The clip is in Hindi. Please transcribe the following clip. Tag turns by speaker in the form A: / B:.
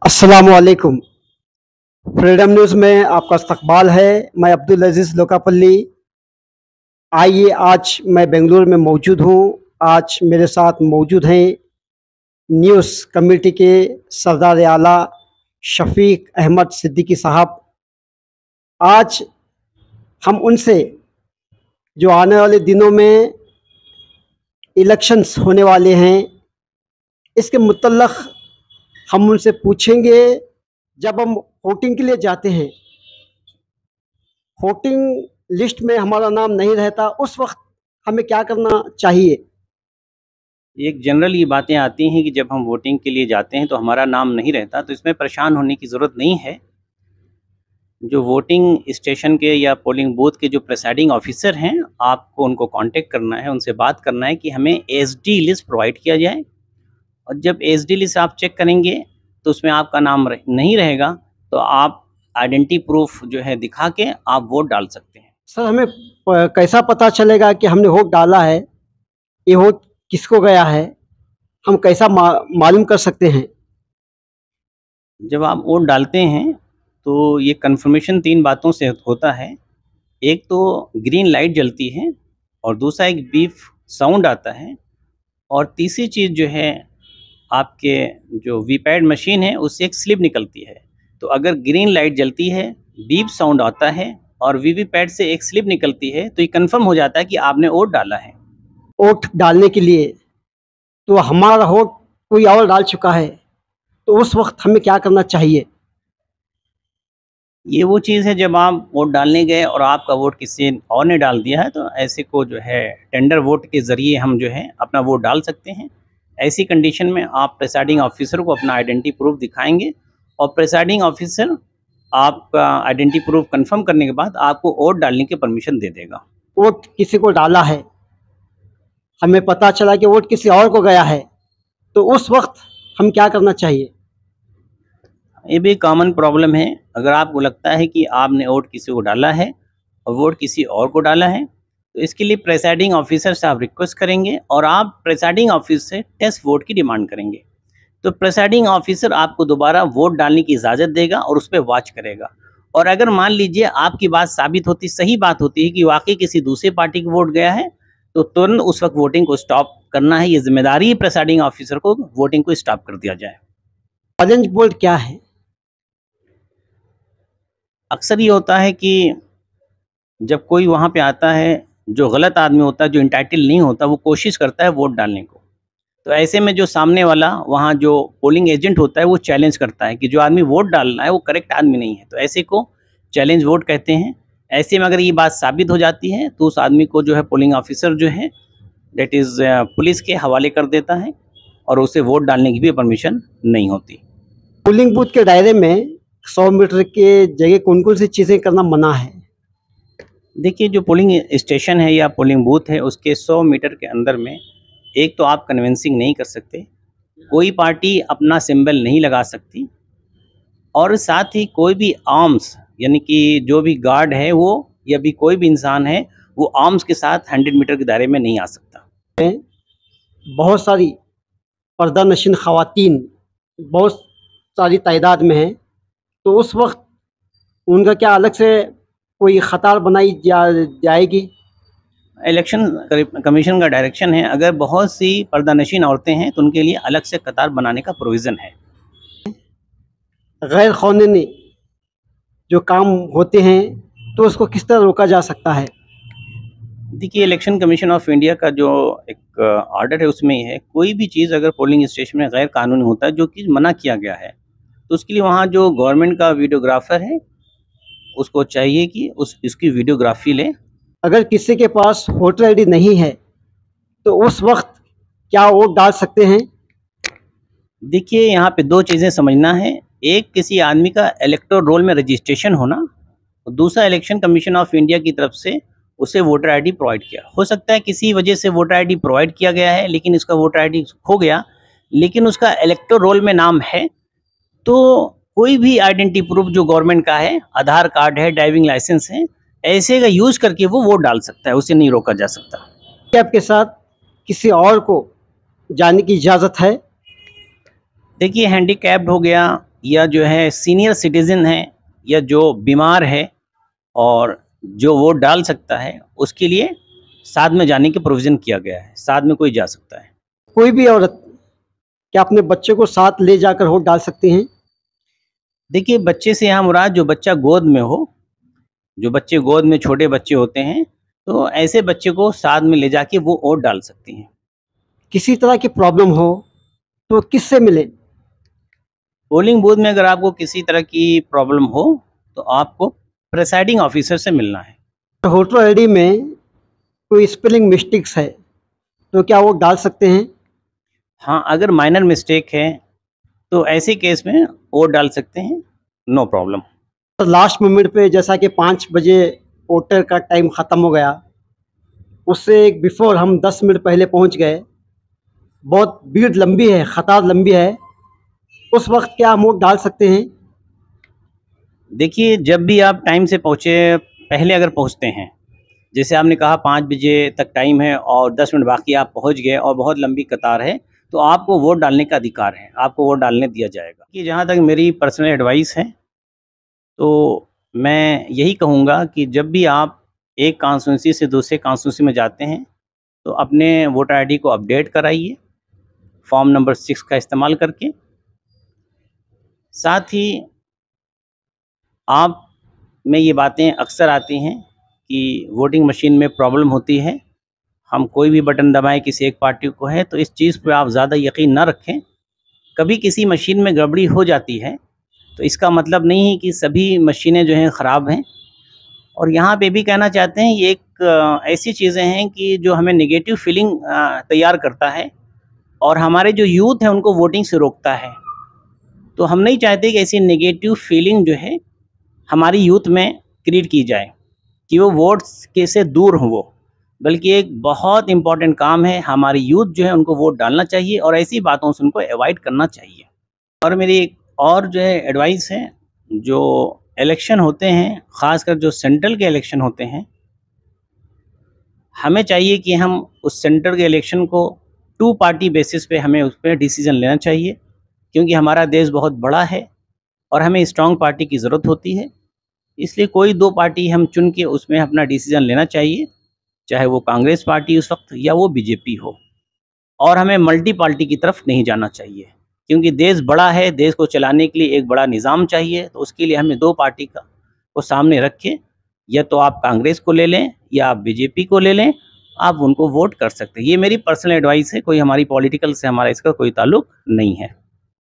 A: अस्सलामुअलैकुम। फ्रीडम न्यूज़ में आपका इस्तकबाल है। मैं अब्दुल अजीज़ लोकापल्ली। आइए, आज मैं बेंगलुरु में मौजूद हूँ। आज मेरे साथ मौजूद हैं न्यूज़ कमेटी के सरदार आला शफीक अहमद सिद्दीकी साहब। आज हम उनसे जो आने वाले दिनों में इलेक्शंस होने वाले हैं, इसके मुतल्लक़ हम उनसे पूछेंगे। जब हम वोटिंग के लिए जाते हैं, वोटिंग लिस्ट में हमारा नाम नहीं रहता, उस वक्त हमें क्या करना चाहिए?
B: एक जनरल ये बातें आती हैं कि जब हम वोटिंग के लिए जाते हैं तो हमारा नाम नहीं रहता, तो इसमें परेशान होने की ज़रूरत नहीं है। जो वोटिंग स्टेशन के या पोलिंग बूथ के जो प्रिसाइडिंग ऑफिसर हैं, आपको उनको कांटेक्ट करना है, उनसे बात करना है कि हमें एसडी लिस्ट प्रोवाइड किया जाए। और जब एसडी लिस्ट आप चेक करेंगे तो उसमें आपका नाम नहीं रहेगा, तो आप आइडेंटिटी प्रूफ जो है दिखा के आप वोट डाल सकते हैं।
A: सर, हमें कैसा पता चलेगा कि हमने वोट डाला है? ये वोट किसको गया है? हम कैसा मालूम कर सकते हैं?
B: जब आप वोट डालते हैं तो ये कन्फर्मेशन 3 बातों से होता है। एक तो ग्रीन लाइट जलती है, और दूसरा एक बीप साउंड आता है, और तीसरी चीज़ जो है आपके जो वीपैट मशीन है उससे एक स्लिप निकलती है। तो अगर ग्रीन लाइट जलती है, बीप साउंड आता है और वीवीपैट से एक स्लिप निकलती है, तो ये कंफर्म हो जाता है कि आपने वोट डाला है।
A: वोट डालने के लिए तो हमारा वोट कोई और डाल चुका है, तो उस वक्त हमें क्या करना चाहिए?
B: ये वो चीज़ है, जब आप वोट डालने गए और आपका वोट किसी और ने डाल दिया है, तो ऐसे को जो है टेंडर वोट के ज़रिए हम जो है अपना वोट डाल सकते हैं। ऐसी कंडीशन में आप प्रिसाइडिंग ऑफिसर को अपना आइडेंटिटी प्रूफ दिखाएंगे, और प्रिसाइडिंग ऑफिसर आपका आइडेंटिटी प्रूफ कंफर्म करने के बाद आपको वोट डालने की परमिशन दे देगा।
A: वोट किसी को डाला है, हमें पता चला कि वोट किसी और को गया है, तो उस वक्त हम क्या करना चाहिए?
B: ये भी कॉमन प्रॉब्लम है। अगर आपको लगता है कि आपने वोट किसी को डाला है और वोट किसी और को डाला है, तो इसके लिए प्रिसाइडिंग ऑफिसर से आप रिक्वेस्ट करेंगे और आप प्रिसाइडिंग ऑफिसर से टेस्ट वोट की डिमांड करेंगे। तो प्रिसाइडिंग ऑफिसर आपको दोबारा वोट डालने की इजाज़त देगा और उस पर वॉच करेगा। और अगर मान लीजिए आपकी बात साबित होती, सही बात होती है कि वाकई किसी दूसरे पार्टी को वोट गया है, तो तुरंत उस वक्त वोटिंग को स्टॉप करना है। ये जिम्मेदारी है प्रिसाइडिंग ऑफिसर को, वोटिंग को स्टॉप कर दिया जाए।
A: ऑरेंज बोल्ट क्या है?
B: अक्सर ये होता है कि जब कोई वहाँ पे आता है, जो गलत आदमी होता है, जो इंटाइटल नहीं होता, वो कोशिश करता है वोट डालने को। तो ऐसे में जो सामने वाला वहाँ जो पोलिंग एजेंट होता है, वो चैलेंज करता है कि जो आदमी वोट डाल रहा है वो करेक्ट आदमी नहीं है। तो ऐसे को चैलेंज वोट कहते हैं। ऐसे में अगर ये बात साबित हो जाती है, तो उस आदमी को जो है पोलिंग ऑफिसर जो है दैट इज़ पुलिस के हवाले कर देता है, और उसे वोट डालने की भी परमिशन नहीं होती।
A: पोलिंग बूथ के दायरे में 100 मीटर के जगह कौन-कौन सी चीज़ें करना मना है?
B: देखिए, जो पोलिंग स्टेशन है या पोलिंग बूथ है, उसके 100 मीटर के अंदर में एक तो आप कन्विंसिंग नहीं कर सकते, कोई पार्टी अपना सिंबल नहीं लगा सकती, और साथ ही कोई भी आर्म्स यानी कि जो भी गार्ड है वो या भी कोई भी इंसान है, वो आर्म्स के साथ 100 मीटर के दायरे में नहीं आ सकता।
A: बहुत सारी पर्दा नशीन ख़वातीन बहुत सारी तादाद में हैं, तो उस वक्त उनका क्या अलग से कोई कतार बनाई जाएगी?
B: इलेक्शन कमीशन का डायरेक्शन है, अगर बहुत सी पर्दानशीन औरतें हैं तो उनके लिए अलग से कतार बनाने का प्रोविज़न है।
A: गैर कानूनी जो काम होते हैं, तो उसको किस तरह रोका जा सकता है?
B: देखिए, इलेक्शन कमीशन ऑफ इंडिया का जो एक ऑर्डर है, उसमें ये है, कोई भी चीज़ अगर पोलिंग स्टेशन में गैर कानूनी होता है, जो कि मना किया गया है, तो उसके लिए वहाँ जो गवर्नमेंट का वीडियोग्राफर है, उसको चाहिए कि इसकी वीडियोग्राफी ले।
A: अगर किसी के पास वोटर आईडी नहीं है, तो उस वक्त क्या वोट डाल सकते हैं?
B: देखिए, यहाँ पे 2 चीज़ें समझना है। एक, किसी आदमी का इलेक्टोरल रोल में रजिस्ट्रेशन होना, और दूसरा, इलेक्शन कमीशन ऑफ इंडिया की तरफ से उसे वोटर आईडी प्रोवाइड किया। हो सकता है किसी वजह से वोटर आईडी प्रोवाइड किया गया है, लेकिन इसका वोटर आईडी खो गया, लेकिन उसका इलेक्टोरल रोल में नाम है, तो कोई भी आइडेंटिटी प्रूफ जो गवर्नमेंट का है, आधार कार्ड है, ड्राइविंग लाइसेंस है, ऐसे का यूज़ करके वो वोट डाल सकता है, उसे नहीं रोका जा सकता।
A: क्या आपके साथ किसी और को जाने की इजाज़त है?
B: देखिए, हैंडीकैप्ड हो गया या जो है सीनियर सिटीजन है या जो बीमार है और जो वोट डाल सकता है, उसके लिए साथ में जाने की प्रोविज़न किया गया है। साथ में कोई जा सकता है।
A: कोई भी औरत क्या अपने बच्चे को साथ ले जाकर वोट डाल सकती हैं?
B: देखिए, बच्चे से यहाँ मुराद जो बच्चा गोद में हो, जो बच्चे गोद में छोटे बच्चे होते हैं, तो ऐसे बच्चे को साथ में ले जाके वो वोट डाल सकती हैं।
A: किसी तरह की प्रॉब्लम हो तो किससे मिले?
B: पोलिंग बूथ में अगर आपको किसी तरह की प्रॉब्लम हो, तो आपको प्रिसाइडिंग ऑफिसर से मिलना है।
A: वोटर आईडी में कोई स्पेलिंग मिस्टेक्स है तो क्या वो डाल सकते हैं?
B: हाँ, अगर माइनर मिस्टेक है, तो ऐसे केस में वोट डाल सकते हैं, नो प्रॉब्लम।
A: तो लास्ट मोमेंट पे जैसा कि 5 बजे वोटर का टाइम ख़त्म हो गया, उससे एक बिफोर हम 10 मिनट पहले पहुंच गए, बहुत भीड़ लंबी है, कतार लंबी है, उस वक्त क्या हम वोट डाल सकते हैं?
B: देखिए, जब भी आप टाइम से पहुँचे, पहले अगर पहुँचते हैं, जैसे आपने कहा 5 बजे तक टाइम है और 10 मिनट बाकी आप पहुँच गए और बहुत लंबी कतार है, तो आपको वोट डालने का अधिकार है, आपको वोट डालने दिया जाएगा। कि जहाँ तक मेरी पर्सनल एडवाइस है, तो मैं यही कहूँगा कि जब भी आप एक कॉन्स्टिट्यूंसी से दूसरे कॉन्स्टिट्यूंसी में जाते हैं, तो अपने वोटर आईडी को अपडेट कराइए, फॉर्म नंबर 6 का इस्तेमाल करके। साथ ही आप में ये बातें अक्सर आती हैं कि वोटिंग मशीन में प्रॉब्लम होती है, हम कोई भी बटन दबाएँ किसी एक पार्टी को है, तो इस चीज़ पे आप ज़्यादा यकीन ना रखें। कभी किसी मशीन में गड़बड़ी हो जाती है, तो इसका मतलब नहीं है कि सभी मशीनें जो हैं ख़राब हैं। और यहाँ पे भी कहना चाहते हैं, ये एक ऐसी चीज़ें हैं कि जो हमें नेगेटिव फीलिंग तैयार करता है और हमारे जो यूथ हैं उनको वोटिंग से रोकता है। तो हम नहीं चाहते कि ऐसी नेगेटिव फीलिंग जो है हमारी यूथ में क्रिएट की जाए कि वो वोट्स के से दूर हों वो, बल्कि एक बहुत इम्पोर्टेंट काम है, हमारी यूथ जो है उनको वोट डालना चाहिए और ऐसी बातों से उनको अवॉइड करना चाहिए। और मेरी एक और जो है एडवाइस है, जो इलेक्शन होते हैं, ख़ासकर जो सेंट्रल के इलेक्शन होते हैं, हमें चाहिए कि हम उस सेंटर के इलेक्शन को 2 पार्टी बेसिस पे हमें उस पे डिसीज़न लेना चाहिए, क्योंकि हमारा देश बहुत बड़ा है और हमें स्ट्रॉन्ग पार्टी की ज़रूरत होती है। इसलिए कोई 2 पार्टी हम चुन के उसमें अपना डिसीज़न लेना चाहिए, चाहे वो कांग्रेस पार्टी उस वक़्त या वो बीजेपी हो। और हमें मल्टी पार्टी की तरफ नहीं जाना चाहिए, क्योंकि देश बड़ा है, देश को चलाने के लिए एक बड़ा निज़ाम चाहिए, तो उसके लिए हमें 2 पार्टी का को सामने रख के या तो आप कांग्रेस को ले लें या आप बीजेपी को ले लें, आप उनको वोट कर सकते हैं। ये मेरी पर्सनल एडवाइस है, कोई हमारी पॉलिटिकल से हमारा इसका कोई ताल्लुक नहीं है।